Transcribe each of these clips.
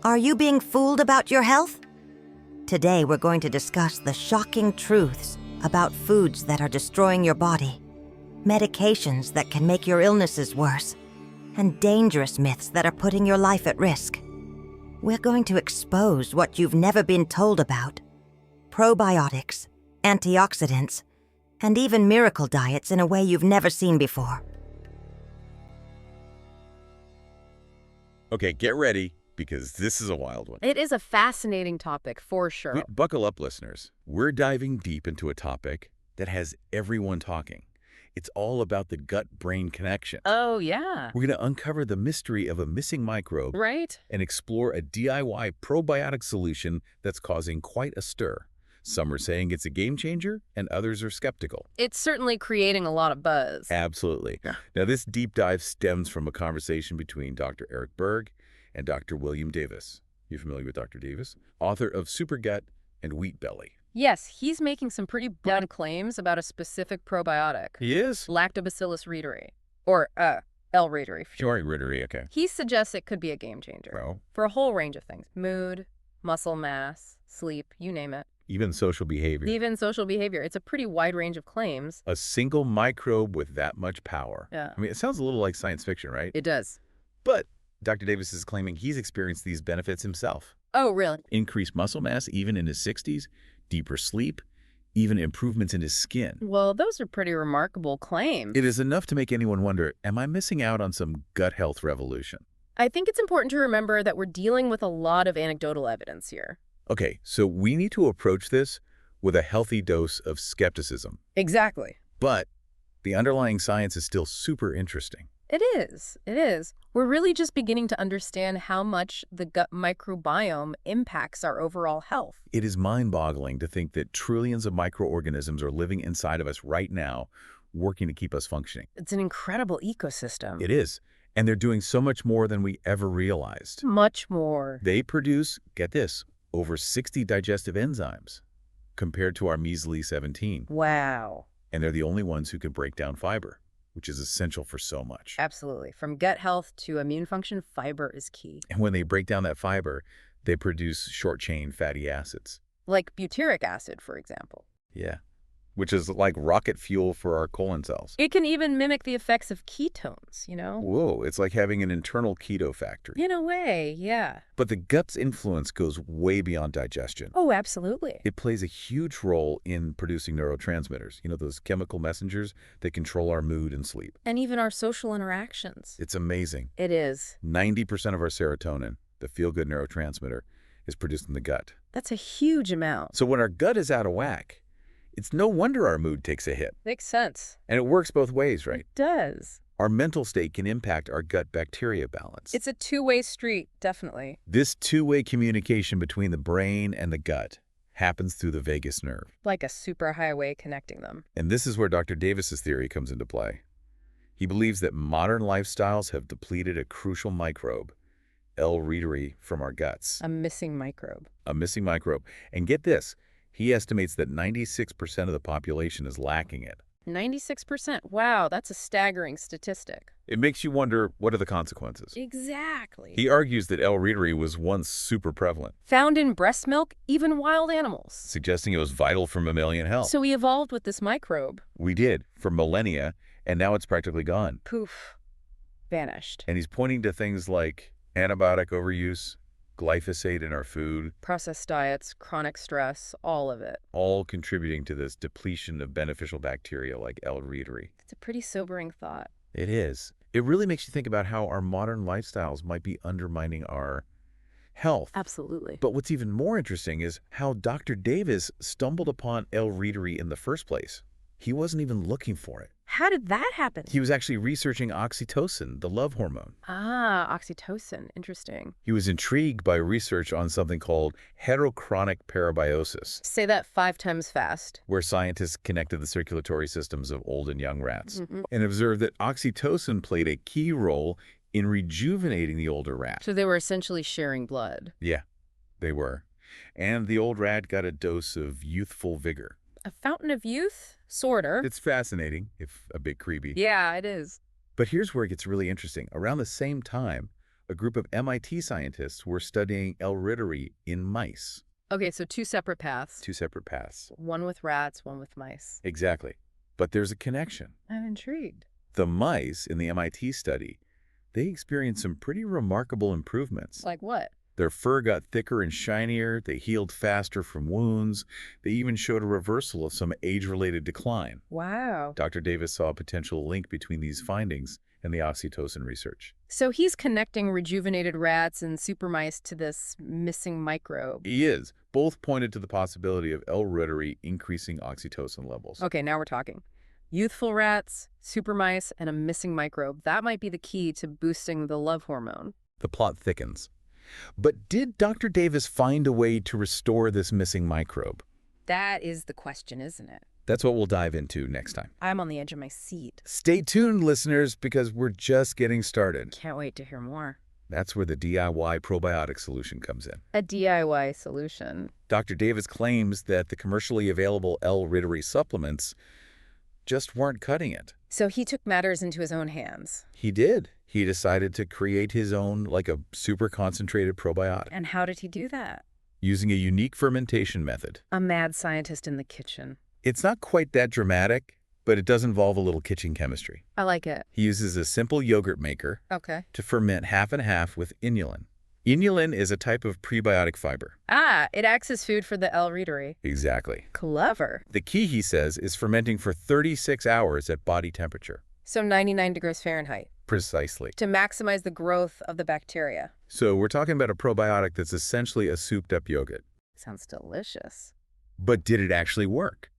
Are you being fooled about your health? Today we're going to discuss the shocking truths about foods that are destroying your body, medications that can make your illnesses worse, and dangerous myths that are putting your life at risk. We're going to expose what you've never been told about: probiotics, antioxidants, and even miracle diets in a way you've never seen before. Okay, get ready, because this is a wild one. It is a fascinating topic, for sure. Buckle up, listeners. We're diving deep into a topic that has everyone talking. It's all about the gut-brain connection. Oh, yeah. We're going to uncover the mystery of a missing microbe, Right? and explore a DIY probiotic solution that's causing quite a stir. Some are saying it's a game changer, and others are skeptical. It's certainly creating a lot of buzz. Absolutely. Yeah. Now, this deep dive stems from a conversation between Dr. Eric Berg and Dr. William Davis. You familiar with Dr. Davis? Author of Super Gut and Wheat Belly. Yes, he's making some pretty bold claims about a specific probiotic. He is? Lactobacillus reuteri. Or, L. reuteri. Sure, Rittery, okay. He suggests it could be a game changer. Well, For a whole range of things. Mood, muscle mass, sleep, you name it. even social behavior. Even social behavior. It's a pretty wide range of claims. A single microbe with that much power. Yeah. I mean, it sounds a little like science fiction, right? It does. But Dr. Davis is claiming he's experienced these benefits himself. Oh, really? Increased muscle mass even in his 60s, deeper sleep, even improvements in his skin. Well, those are pretty remarkable claims. It is enough to make anyone wonder, am I missing out on some gut health revolution? I think it's important to remember that we're dealing with a lot of anecdotal evidence here. Okay, so we need to approach this with a healthy dose of skepticism. Exactly. But the underlying science is still super interesting. It is. It is. We're really just beginning to understand how much the gut microbiome impacts our overall health. It is mind-boggling to think that trillions of microorganisms are living inside of us right now, working to keep us functioning. It's an incredible ecosystem. It is. And they're doing so much more than we ever realized. Much more. They produce, get this, over 60 digestive enzymes compared to our measly 17. Wow. And they're the only ones who can break down fiber, which is essential for so much. Absolutely. From gut health to immune function, fiber is key. And when they break down that fiber, they produce short-chain fatty acids. Like butyric acid, for example. Yeah. Which is like rocket fuel for our colon cells. It can even mimic the effects of ketones, you know? Whoa, it's like having an internal keto factory. In a way, yeah. But the gut's influence goes way beyond digestion. Oh, absolutely. It plays a huge role in producing neurotransmitters, you know, those chemical messengers that control our mood and sleep. And even our social interactions. It's amazing. It is. 90% of our serotonin, the feel-good neurotransmitter, is produced in the gut. That's a huge amount. So when our gut is out of whack, it's no wonder our mood takes a hit. Makes sense. And it works both ways, right? It does. Our mental state can impact our gut bacteria balance. It's a two-way street, definitely. This two-way communication between the brain and the gut happens through the vagus nerve. Like a superhighway connecting them. And this is where Dr. Davis's theory comes into play. He believes that modern lifestyles have depleted a crucial microbe, L. reuteri, from our guts. A missing microbe. A missing microbe. And get this, he estimates that 96% of the population is lacking it. 96%. Wow, that's a staggering statistic. It makes you wonder, what are the consequences? Exactly. He argues that L. reuteri was once super prevalent, Found in breast milk, even wild animals. suggesting it was vital for mammalian health. So we evolved with this microbe. We did, for millennia, and now it's practically gone. Poof. Vanished. And he's pointing to things like antibiotic overuse, glyphosate in our food, Processed diets, chronic stress, all of it. all contributing to this depletion of beneficial bacteria like L. reuteri. It's a pretty sobering thought. It is. It really makes you think about how our modern lifestyles might be undermining our health. Absolutely. But what's even more interesting is how Dr. Davis stumbled upon L. reuteri in the first place. He wasn't even looking for it. How did that happen? He was actually researching oxytocin, the love hormone. Ah, oxytocin. Interesting. He was intrigued by research on something called heterochronic parabiosis, Say that 5 times fast. where scientists connected the circulatory systems of old and young rats Mm-hmm. and observed that oxytocin played a key role in rejuvenating the older rat. So they were essentially sharing blood. Yeah, they were. And the old rat got a dose of youthful vigor. A fountain of youth? Sorta. It's fascinating, if a bit creepy. Yeah, it is. But here's where it gets really interesting. Around the same time, a group of MIT scientists were studying L. reuteri in mice. Okay, so two separate paths. Two separate paths. One with rats, one with mice. Exactly. But there's a connection. I'm intrigued. The mice in the MIT study, they experienced some pretty remarkable improvements. Like what? Their fur got thicker and shinier, they healed faster from wounds, they even showed a reversal of some age-related decline. Wow. Dr. Davis saw a potential link between these findings and the oxytocin research. So he's connecting rejuvenated rats and super mice to this missing microbe. He is. Both pointed to the possibility of L. reuteri increasing oxytocin levels. Okay, now we're talking. Youthful rats, super mice, and a missing microbe. That might be the key to boosting the love hormone. The plot thickens. But did Dr. Davis find a way to restore this missing microbe? That is the question, isn't it? That's what we'll dive into next time. I'm on the edge of my seat. Stay tuned, listeners, because we're just getting started. Can't wait to hear more. That's where the DIY probiotic solution comes in. A DIY solution. Dr. Davis claims that the commercially available L. reuteri supplements just weren't cutting it. So he took matters into his own hands. He did. He decided to create his own, like a super concentrated probiotic, And how did he do that? using a unique fermentation method. A mad scientist in the kitchen. It's not quite that dramatic, but it does involve a little kitchen chemistry. I like it. He uses a simple yogurt maker Okay. to ferment half and half with inulin. Inulin is a type of prebiotic fiber. Ah, it acts as food for the L. reuteri. Exactly. Clever. The key, he says, is fermenting for 36 hours at body temperature. So 99 degrees Fahrenheit. Precisely. To maximize the growth of the bacteria. So we're talking about a probiotic that's essentially a souped-up yogurt. Sounds delicious. But did it actually work?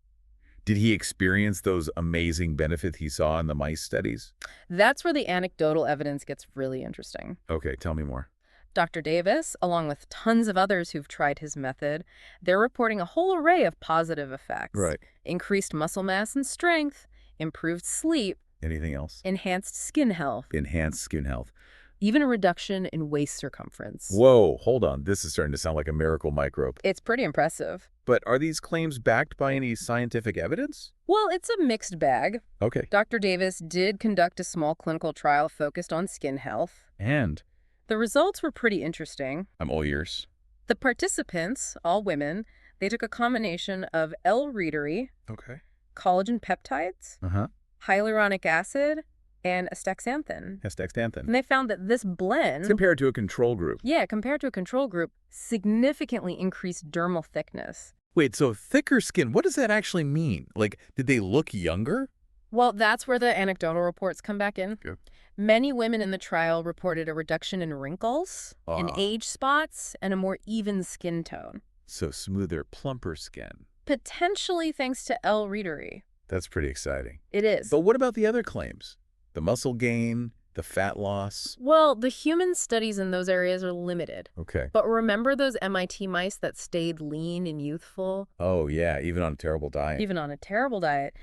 Did he experience those amazing benefits he saw in the mice studies? That's where the anecdotal evidence gets really interesting. Okay, tell me more. Dr. Davis, along with tons of others who've tried his method, they're reporting a whole array of positive effects. Right. Increased muscle mass and strength, improved sleep, Anything else? enhanced skin health, Enhanced skin health. even a reduction in waist circumference. Whoa, hold on. This is starting to sound like a miracle microbe. It's pretty impressive. But are these claims backed by any scientific evidence? Well, it's a mixed bag. Okay. Dr. Davis did conduct a small clinical trial focused on skin health. And The results were pretty interesting. I'm all ears. The participants, all women, they took a combination of L. reuteri, Okay. collagen peptides, Uh-huh. hyaluronic acid, and astaxanthin. Astaxanthin. And they found that this blend, Compared to a control group. compared to a control group, significantly increased dermal thickness. Wait, so thicker skin, what does that actually mean? Like, did they look younger? Well, that's where the anecdotal reports come back in. Good. Many women in the trial reported a reduction in wrinkles, in Ah. age spots, and a more even skin tone. So smoother, plumper skin. Potentially thanks to L. reuteri. That's pretty exciting. It is. But what about the other claims? The muscle gain, the fat loss? Well, the human studies in those areas are limited. Okay. But remember those MIT mice that stayed lean and youthful, Oh, yeah, even on a terrible diet. even on a terrible diet?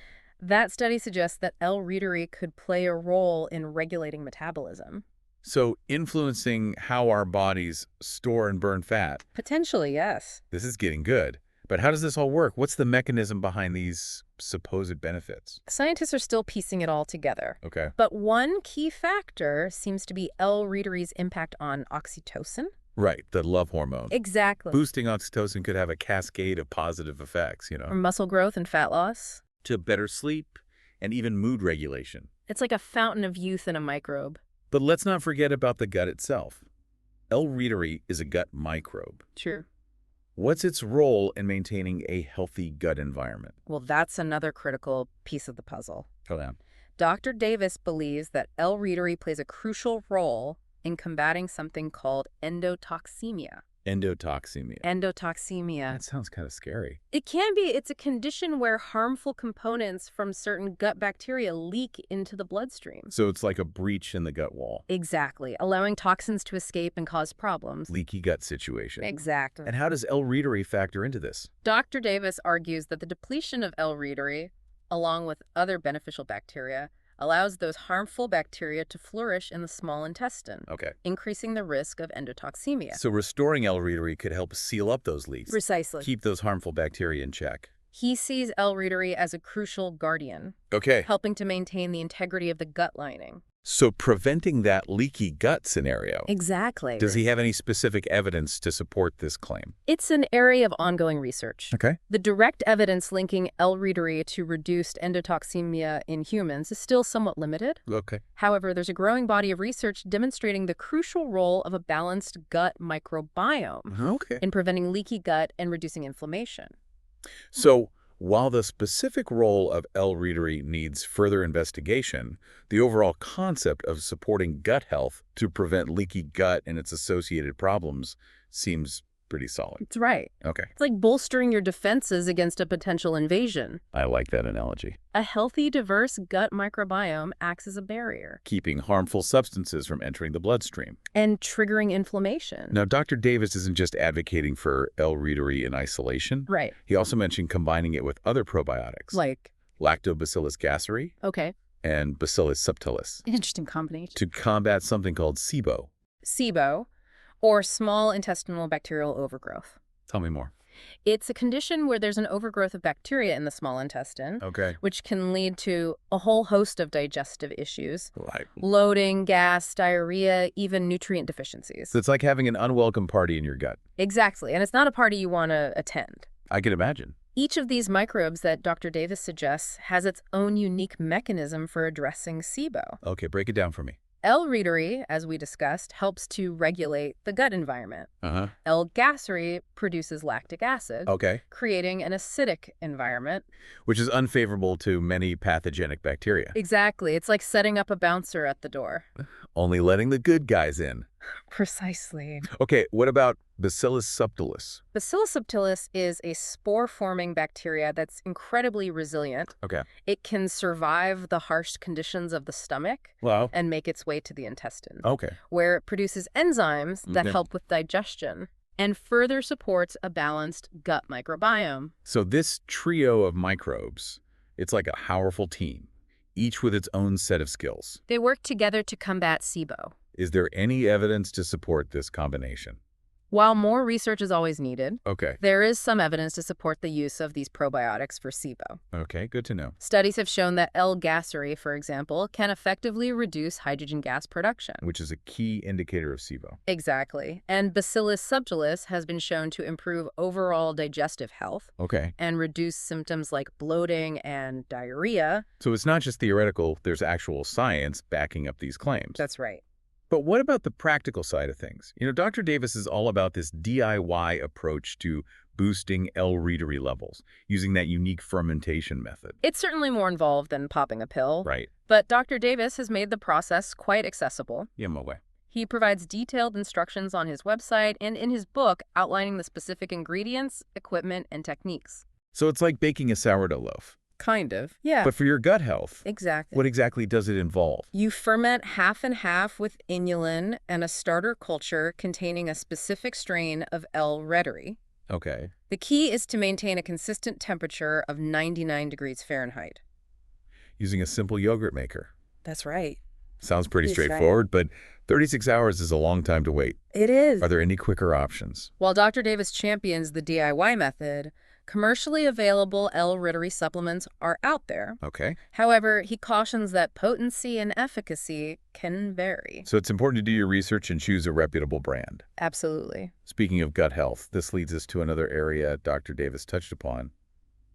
That study suggests that L. reuteri could play a role in regulating metabolism. So influencing how our bodies store and burn fat. Potentially, yes. This is getting good. But how does this all work? What's the mechanism behind these supposed benefits? Scientists are still piecing it all together. Okay. But one key factor seems to be L. reuteri impact on oxytocin. Right, the love hormone. Exactly. Boosting oxytocin could have a cascade of positive effects, From muscle growth and fat loss. to better sleep and even mood regulation. It's like a fountain of youth in a microbe. But let's not forget about the gut itself. L. reuteri is a gut microbe. True. What's its role in maintaining a healthy gut environment? Well, that's another critical piece of the puzzle. Hold on. Dr. Davis believes that L. reuteri plays a crucial role in combating something called endotoxemia. Endotoxemia. Endotoxemia. That sounds kind of scary. It can be. It's a condition where harmful components from certain gut bacteria leak into the bloodstream. So it's like a breach in the gut wall. Exactly, allowing toxins to escape and cause problems. Leaky gut situation. Exactly. And how does L. reuteri factor into this? Dr. Davis argues that the depletion of L. reuteri, along with other beneficial bacteria, allows those harmful bacteria to flourish in the small intestine, Okay. increasing the risk of endotoxemia. So restoring L. reuteri could help seal up those leaks. Precisely. Keep those harmful bacteria in check. He sees L. reuteri as a crucial guardian, Okay. helping to maintain the integrity of the gut lining. So preventing that leaky gut scenario. Exactly. Does he have any specific evidence to support this claim? It's an area of ongoing research. Okay. The direct evidence linking L-reitery to reduced endotoxemia in humans is still somewhat limited. Okay. However, there's a growing body of research demonstrating the crucial role of a balanced gut microbiome Okay. in preventing leaky gut and reducing inflammation. So while the specific role of L-reitery needs further investigation, the overall concept of supporting gut health to prevent leaky gut and its associated problems seems pretty solid. That's right. Okay. It's like bolstering your defenses against a potential invasion. I like that analogy. A healthy, diverse gut microbiome acts as a barrier Keeping harmful substances from entering the bloodstream. and triggering inflammation. Now, Dr. Davis isn't just advocating for L-reitery in isolation. Right. He also mentioned combining it with other probiotics, Like, Lactobacillus gasseri okay, and Bacillus subtilis, interesting combination. to combat something called SIBO. SIBO, or small intestinal bacterial overgrowth. Tell me more. It's a condition where there's an overgrowth of bacteria in the small intestine, Okay. which can lead to a whole host of digestive issues, Like, bloating, gas, diarrhea, even nutrient deficiencies. so it's like having an unwelcome party in your gut. Exactly, and it's not a party you want to attend. I can imagine. Each of these microbes that Dr. Davis suggests has its own unique mechanism for addressing SIBO. Okay, break it down for me. L-reitery, as we discussed, helps to regulate the gut environment. Uh-huh. L-gasseri produces lactic acid, Okay. creating an acidic environment. Which is unfavorable to many pathogenic bacteria. Exactly. It's like setting up a bouncer at the door. Only letting the good guys in. Precisely. Okay, what about Bacillus subtilis? Bacillus subtilis is a spore-forming bacteria that's incredibly resilient. Okay. It can survive the harsh conditions of the stomach Well, and make its way to the intestine, okay. where it produces enzymes that Okay. help with digestion and further supports a balanced gut microbiome. So this trio of microbes, it's like a powerful team, each with its own set of skills. They work together to combat SIBO. Is there any evidence to support this combination? While more research is always needed, Okay. there is some evidence to support the use of these probiotics for SIBO. Okay, good to know. Studies have shown that L-gasseri, for example, can effectively reduce hydrogen gas production. Which is a key indicator of SIBO. Exactly. And Bacillus subtilis has been shown to improve overall digestive health Okay. and reduce symptoms like bloating and diarrhea. So it's not just theoretical, there's actual science backing up these claims. That's right. But what about the practical side of things? You know, Dr. Davis is all about this DIY approach to boosting L-reitery levels, using that unique fermentation method. It's certainly more involved than popping a pill, Right. but Dr. Davis has made the process quite accessible. Yeah, my way. He provides detailed instructions on his website and in his book outlining the specific ingredients, equipment, and techniques. So it's like baking a sourdough loaf. Kind of. Yeah. But for your gut health, Exactly. what exactly does it involve? You ferment half and half with inulin and a starter culture containing a specific strain of L-reitery. Okay. The key is to maintain a consistent temperature of 99 degrees Fahrenheit. Using a simple yogurt maker. That's right. Sounds pretty That's right. straightforward, but 36 hours is a long time to wait. It is. Are there any quicker options? While Dr. Davis champions the DIY method, commercially available L-reitery supplements are out there. Okay. However, he cautions that potency and efficacy can vary. So it's important to do your research and choose a reputable brand. Absolutely. Speaking of gut health, this leads us to another area Dr. Davis touched upon,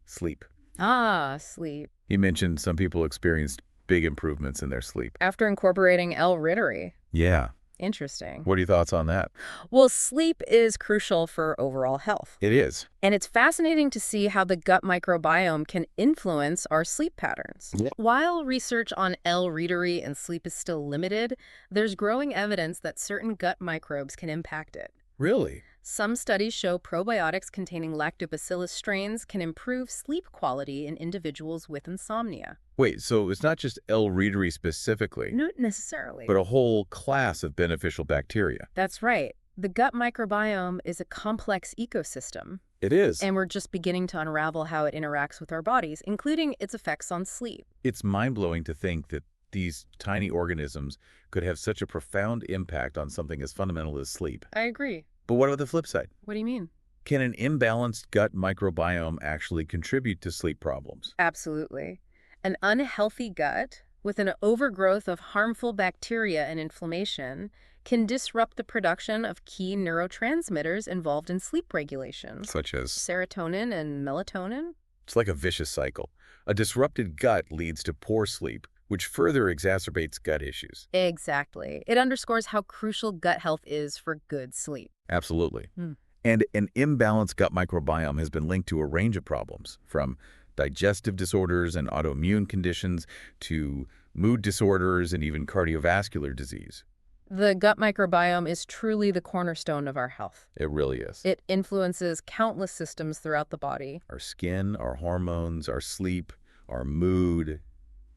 sleep. Ah, sleep. He mentioned some people experienced big improvements in their sleep. After incorporating L-reitery. Yeah. Interesting. What are your thoughts on that? Well, sleep is crucial for overall health. It is. And it's fascinating to see how the gut microbiome can influence our sleep patterns. Yeah. While research on L-reitery and sleep is still limited, there's growing evidence that certain gut microbes can impact it. Really? Some studies show probiotics containing lactobacillus strains can improve sleep quality in individuals with insomnia. Wait, so it's not just L-reitery specifically, Not necessarily. but a whole class of beneficial bacteria. That's right. The gut microbiome is a complex ecosystem, It is. and we're just beginning to unravel how it interacts with our bodies, including its effects on sleep. It's mind-blowing to think that these tiny organisms could have such a profound impact on something as fundamental as sleep. I agree. But what about the flip side? What do you mean? Can an imbalanced gut microbiome actually contribute to sleep problems? Absolutely. An unhealthy gut with an overgrowth of harmful bacteria and inflammation, can disrupt the production of key neurotransmitters involved in sleep regulation, Such as, serotonin and melatonin. it's like a vicious cycle. A disrupted gut leads to poor sleep, which further exacerbates gut issues. Exactly. It underscores how crucial gut health is for good sleep. Absolutely. Hmm. And an imbalanced gut microbiome has been linked to a range of problems, from digestive disorders and autoimmune conditions to mood disorders and even cardiovascular disease. The gut microbiome is truly the cornerstone of our health. It really is. It influences countless systems throughout the body. Our skin, our hormones, our sleep, our mood,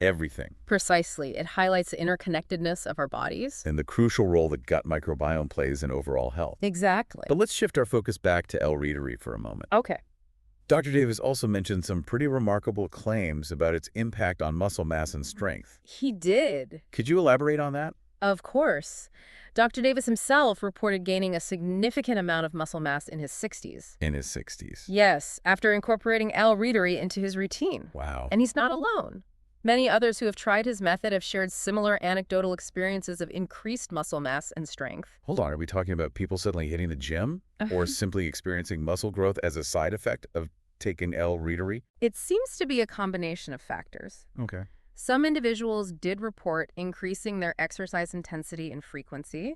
everything. Precisely. It highlights the interconnectedness of our bodies. And the crucial role the gut microbiome plays in overall health. Exactly. But let's shift our focus back to L. reuteri for a moment. Okay. Dr. Davis also mentioned some pretty remarkable claims about its impact on muscle mass and strength. He did. Could you elaborate on that? Of course. Dr. Davis himself reported gaining a significant amount of muscle mass in his 60s. In his 60s. Yes, after incorporating L. reuteri into his routine. Wow. And he's not alone. Many others who have tried his method have shared similar anecdotal experiences of increased muscle mass and strength. Hold on, are we talking about people suddenly hitting the gym or simply experiencing muscle growth as a side effect of taking L. reuteri? It seems to be a combination of factors. Okay. Some individuals did report increasing their exercise intensity and frequency,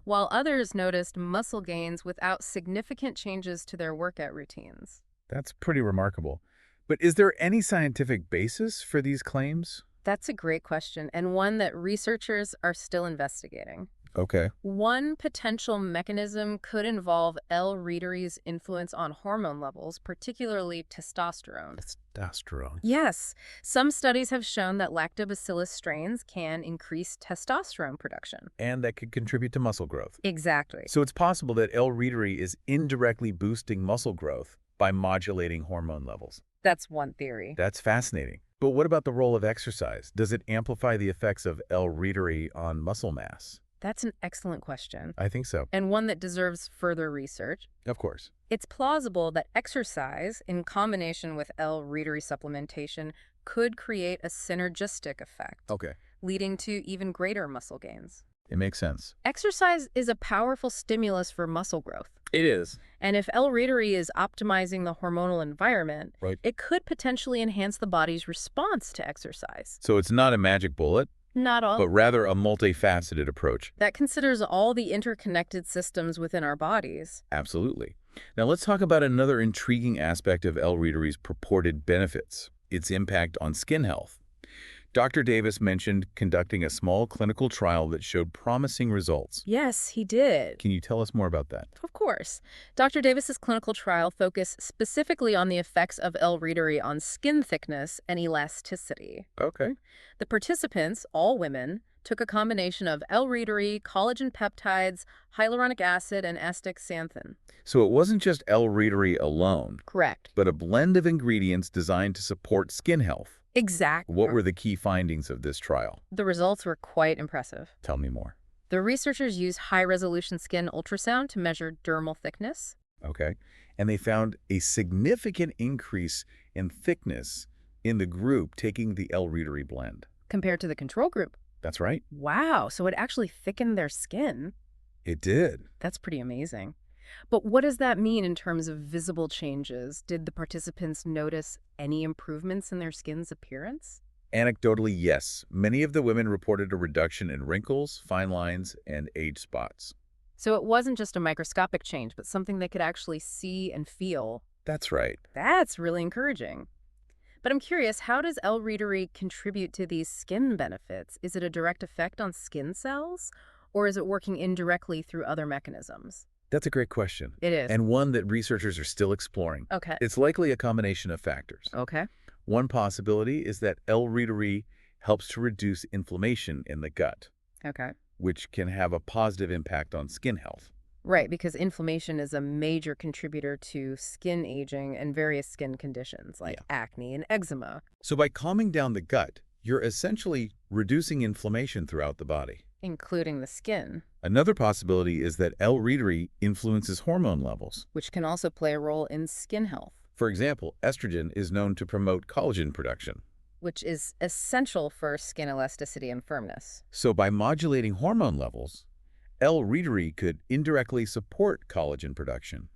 while others noticed muscle gains without significant changes to their workout routines. That's pretty remarkable. But is there any scientific basis for these claims? That's a great question, and one that researchers are still investigating. Okay. One potential mechanism could involve L. reiteri's influence on hormone levels, particularly testosterone. Testosterone. Yes, some studies have shown that lactobacillus strains can increase testosterone production. And that could contribute to muscle growth. Exactly. So it's possible that L. reuteri is indirectly boosting muscle growth by modulating hormone levels. That's one theory. That's fascinating. But what about the role of exercise? Does it amplify the effects of L. reuteri on muscle mass? That's an excellent question, I think so. and one that deserves further research. Of course. It's plausible that exercise, in combination with L. reuteri supplementation, could create a synergistic effect, Okay. leading to even greater muscle gains. It makes sense. Exercise is a powerful stimulus for muscle growth. It is. And if L. reuteri is optimizing the hormonal environment, Right. it could potentially enhance the body's response to exercise. So it's not a magic bullet, Not all. but rather a multifaceted approach. That considers all the interconnected systems within our bodies. Absolutely. Now let's talk about another intriguing aspect of L. reiteri's purported benefits, its impact on skin health. Dr. Davis mentioned conducting a small clinical trial that showed promising results. Yes, he did. Can you tell us more about that? Of course. Dr. Davis's clinical trial focused specifically on the effects of L. reuteri on skin thickness and elasticity. Okay. The participants, all women, took a combination of L. reuteri, collagen peptides, hyaluronic acid, and astaxanthin. So it wasn't just L. reuteri alone, Correct. but a blend of ingredients designed to support skin health. Exactly. What were the key findings of this trial? The results were quite impressive. Tell me more. The researchers used high-resolution skin ultrasound to measure dermal thickness. Okay. And they found a significant increase in thickness in the group taking the L. reuteri blend. Compared to the control group. That's right. Wow, so it actually thickened their skin. It did. That's pretty amazing. But what does that mean in terms of visible changes? Did the participants notice any improvements in their skin's appearance? Anecdotally, yes. Many of the women reported a reduction in wrinkles, fine lines, and age spots. So it wasn't just a microscopic change, but something they could actually see and feel. That's right. That's really encouraging. But I'm curious, how does L. reuteri contribute to these skin benefits? Is it a direct effect on skin cells, or is it working indirectly through other mechanisms? That's a great question. It is. And one that researchers are still exploring. Okay. It's likely a combination of factors. Okay. One possibility is that L. reuteri helps to reduce inflammation in the gut, Okay. which can have a positive impact on skin health. Right, because inflammation is a major contributor to skin aging and various skin conditions like acne and eczema. So by calming down the gut, you're essentially reducing inflammation throughout the body. Including the skin, Another possibility is that L. reuteri influences hormone levels. which can also play a role in skin health. For example, estrogen is known to promote collagen production. which is essential for skin elasticity and firmness. So by modulating hormone levels, L-reitery could indirectly support collagen production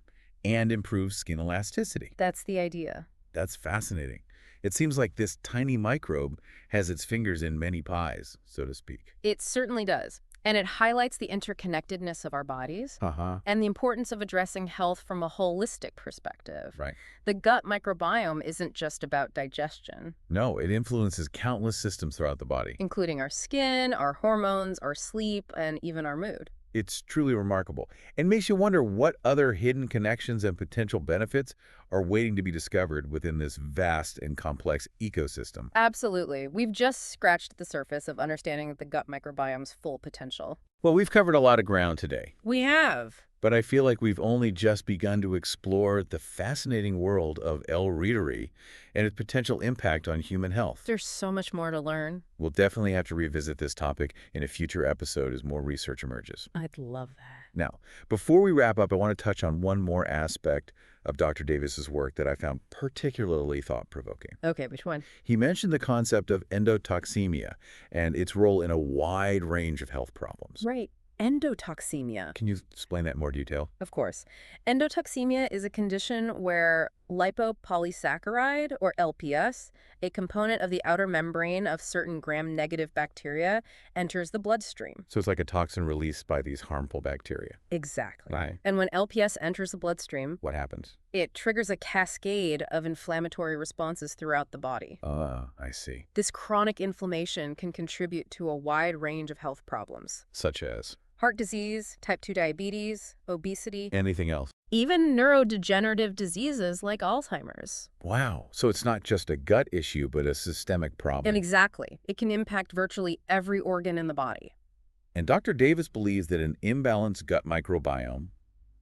and improve skin elasticity. That's the idea. That's fascinating. It seems like this tiny microbe has its fingers in many pies, so to speak. It certainly does. And it highlights the interconnectedness of our bodies and the importance of addressing health from a holistic perspective. Right. The gut microbiome isn't just about digestion, No, it influences countless systems throughout the body. including our skin, our hormones, our sleep, and even our mood. It's truly remarkable and makes you wonder what other hidden connections and potential benefits are waiting to be discovered within this vast and complex ecosystem. Absolutely. We've just scratched the surface of understanding the gut microbiome's full potential. Well, we've covered a lot of ground today, We have. but I feel like we've only just begun to explore the fascinating world of L-reitery and its potential impact on human health. There's so much more to learn. We'll definitely have to revisit this topic in a future episode as more research emerges. I'd love that. Now, before we wrap up, I want to touch on one more aspect of Dr. Davis's work that I found particularly thought-provoking. Okay, which one? He mentioned the concept of endotoxemia and its role in a wide range of health problems. Right. Endotoxemia. Can you explain that in more detail? Of course. Endotoxemia is a condition where lipopolysaccharide, or LPS, a component of the outer membrane of certain gram-negative bacteria, enters the bloodstream. So it's like a toxin released by these harmful bacteria. Exactly. Right. And when LPS enters the bloodstream, What happens? it triggers a cascade of inflammatory responses throughout the body. I see. This chronic inflammation can contribute to a wide range of health problems. Such as Heart disease, type 2 diabetes, obesity, anything else? even neurodegenerative diseases like Alzheimer's. Wow. So it's not just a gut issue, but a systemic problem. And exactly, it can impact virtually every organ in the body. And Dr. Davis believes that an imbalanced gut microbiome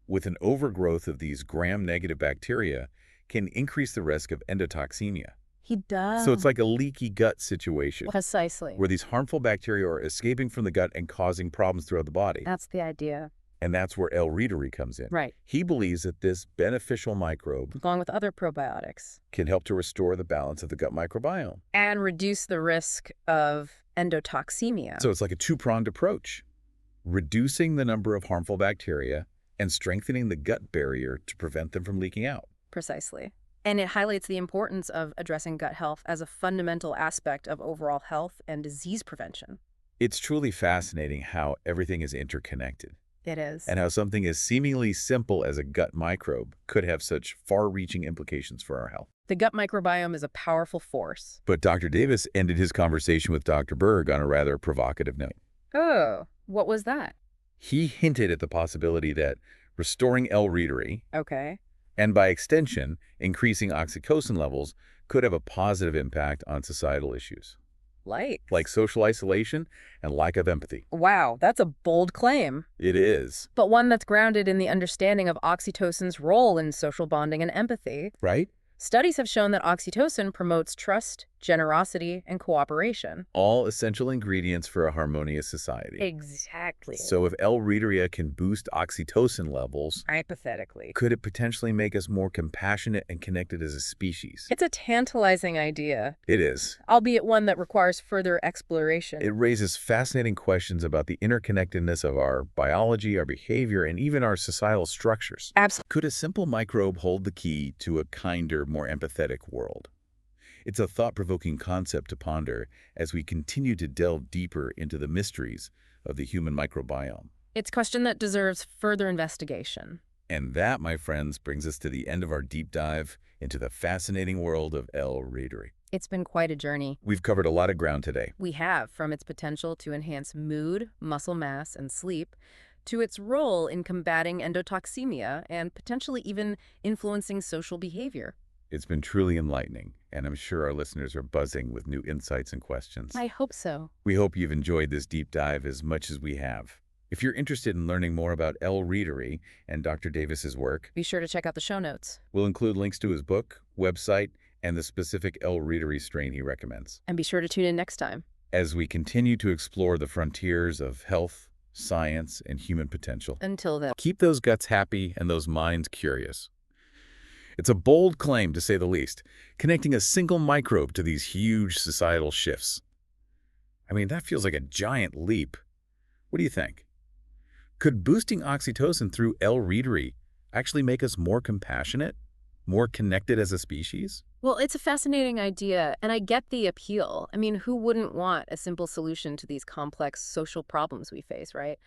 with an overgrowth of these gram-negative bacteria can increase the risk of endotoxemia. He does. So it's like a leaky gut situation Precisely. where these harmful bacteria are escaping from the gut and causing problems throughout the body. That's the idea. And that's where L-reitery comes in. Right. He believes that this beneficial microbe Along with other probiotics. can help to restore the balance of the gut microbiome. And reduce the risk of endotoxemia. So it's like a two-pronged approach, reducing the number of harmful bacteria and strengthening the gut barrier to prevent them from leaking out. Precisely. And it highlights the importance of addressing gut health as a fundamental aspect of overall health and disease prevention. It's truly fascinating how everything is interconnected It is. and how something as seemingly simple as a gut microbe could have such far-reaching implications for our health. The gut microbiome is a powerful force. But Dr. Davis ended his conversation with Dr. Berg on a rather provocative note. Oh, what was that? He hinted at the possibility that restoring L-reitery, Okay. and by extension, increasing oxytocin levels, could have a positive impact on societal issues, like social isolation and lack of empathy. Wow, that's a bold claim, It is. but one that's grounded in the understanding of oxytocin's role in social bonding and empathy. Right? Studies have shown that oxytocin promotes trust, generosity, and cooperation. All essential ingredients for a harmonious society. Exactly. So if L-reitery can boost oxytocin levels, Hypothetically. could it potentially make us more compassionate and connected as a species? It's a tantalizing idea, It is. albeit one that requires further exploration. It raises fascinating questions about the interconnectedness of our biology, our behavior, and even our societal structures. Absolutely. Could a simple microbe hold the key to a kinder, more empathetic world? It's a thought-provoking concept to ponder as we continue to delve deeper into the mysteries of the human microbiome. It's a question that deserves further investigation. And that, my friends, brings us to the end of our deep dive into the fascinating world of L-reitery. It's been quite a journey. We've covered a lot of ground today. We have, from its potential to enhance mood, muscle mass, and sleep, to its role in combating endotoxemia and potentially even influencing social behavior. It's been truly enlightening, and I'm sure our listeners are buzzing with new insights and questions. I hope so. We hope you've enjoyed this deep dive as much as we have. If you're interested in learning more about L-reitery and Dr. Davis's work, Be sure to check out the show notes. we'll include links to his book, website, and the specific L-reitery strain he recommends. And be sure to tune in next time. As we continue to explore the frontiers of health, science, and human potential, Until then. keep those guts happy and those minds curious. It's a bold claim, to say the least, connecting a single microbe to these huge societal shifts. I mean, that feels like a giant leap. What do you think? Could boosting oxytocin through L-reitery actually make us more compassionate, more connected as a species? Well, it's a fascinating idea, and I get the appeal. I mean, who wouldn't want a simple solution to these complex social problems we face, right?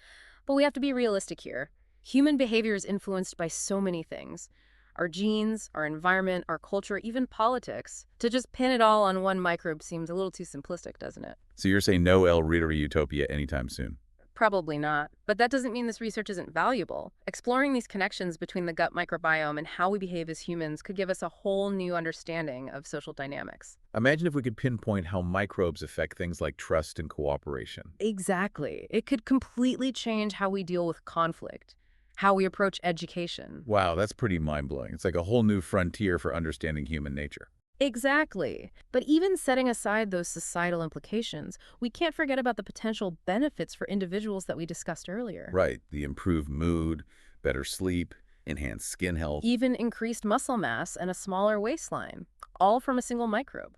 But we have to be realistic here. Human behavior is influenced by so many things. Our genes, our environment, our culture, even politics. To just pin it all on one microbe seems a little too simplistic, doesn't it? So you're saying no L-reitery utopia anytime soon? Probably not. But that doesn't mean this research isn't valuable. Exploring these connections between the gut microbiome and how we behave as humans could give us a whole new understanding of social dynamics. Imagine if we could pinpoint how microbes affect things like trust and cooperation. Exactly. It could completely change how we deal with conflict, how we approach education. Wow, that's pretty mind-blowing. It's like a whole new frontier for understanding human nature. Exactly. But even setting aside those societal implications, we can't forget about the potential benefits for individuals that we discussed earlier. Right, the improved mood, better sleep, enhanced skin health. Even increased muscle mass and a smaller waistline, all from a single microbe.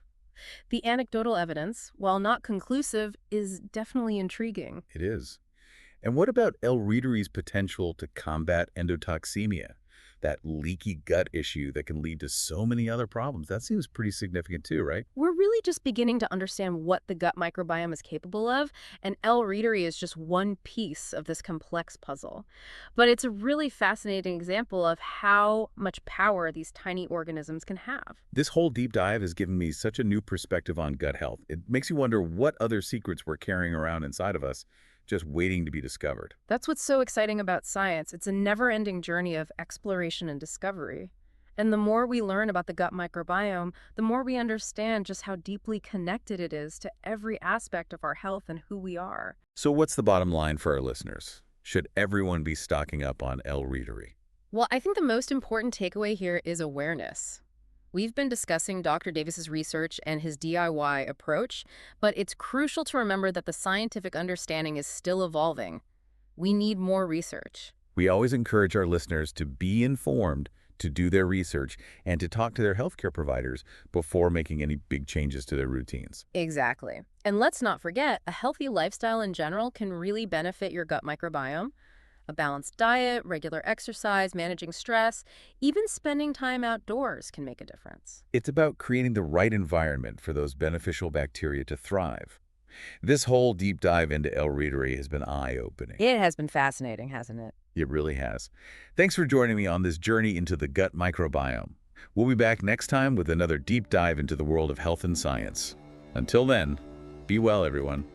The anecdotal evidence, while not conclusive, is definitely intriguing. It is. And what about L-reitery's potential to combat endotoxemia, that leaky gut issue that can lead to so many other problems? That seems pretty significant too, right? We're really just beginning to understand what the gut microbiome is capable of, and L-reitery is just one piece of this complex puzzle. But it's a really fascinating example of how much power these tiny organisms can have. This whole deep dive has given me such a new perspective on gut health. It makes you wonder what other secrets we're carrying around inside of us, just waiting to be discovered. That's what's so exciting about science. It's a never-ending journey of exploration and discovery. And the more we learn about the gut microbiome, the more we understand just how deeply connected it is to every aspect of our health and who we are. So what's the bottom line for our listeners? Should everyone be stocking up on L-reitery? Well, I think the most important takeaway here is awareness. We've been discussing Dr. Davis's research and his DIY approach, but it's crucial to remember that the scientific understanding is still evolving. We need more research. We always encourage our listeners to be informed, to do their research, and to talk to their healthcare providers before making any big changes to their routines. Exactly. And let's not forget, a healthy lifestyle in general can really benefit your gut microbiome. A balanced diet, regular exercise, managing stress, even spending time outdoors can make a difference. It's about creating the right environment for those beneficial bacteria to thrive. This whole deep dive into L-reitery has been eye-opening. It has been fascinating, hasn't it? It really has. Thanks for joining me on this journey into the gut microbiome. We'll be back next time with another deep dive into the world of health and science. Until then, be well, everyone.